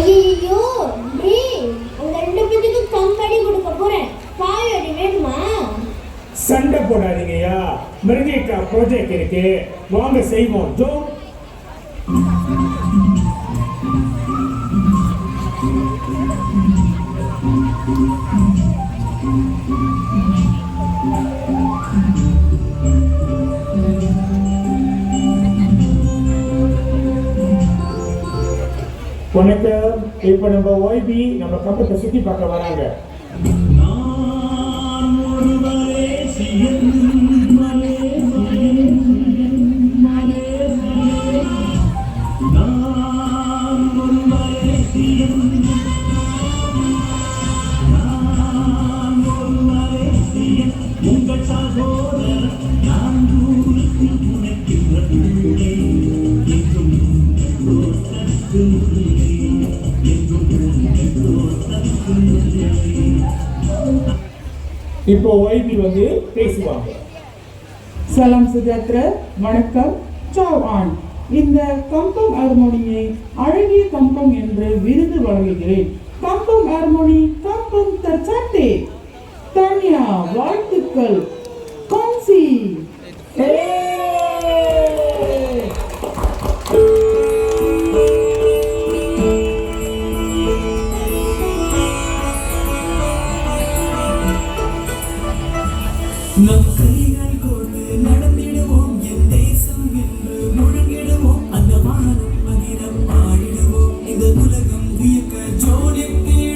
ஐயோ நீ உங்க ரெண்டு பேத்துக்கு கம்பெனி கொடுக்க போறேன். பாயோடி வேணுமா? சண்டை போடாதீங்கய்யா. மிருகேக்கா ப்ராஜெக்ட் இருக்கு, வாங்க செய்வோம். ஜோ வணக்கம். இப்ப நம்ம OIB நம்ம கம்பத்தை சுத்தி பார்க்க வராங்க. இப்போ OIB வந்து பேசுவாங்க. சலாம் சுஜாத்ரா, வணக்கம். சாவ் ஆன். இந்த கம்பம் ஹார்மோனியை அழகிய கம்பம் என்று விருது வழங்குகிறேன். கம்பம் ஹார்மோனி கம்பம் தற்சாட்டே. தானியா, வாழ்த்துக்கள். கான்சி நம் கைகள் கொண்டு நடந்திடுவோம், என் தேசம் என்று முழங்கிடுவோம், அந்த வானம் மதிரம் ஆடிடுவோம், இந்த உலகம் வியக்க ஜோடித்தே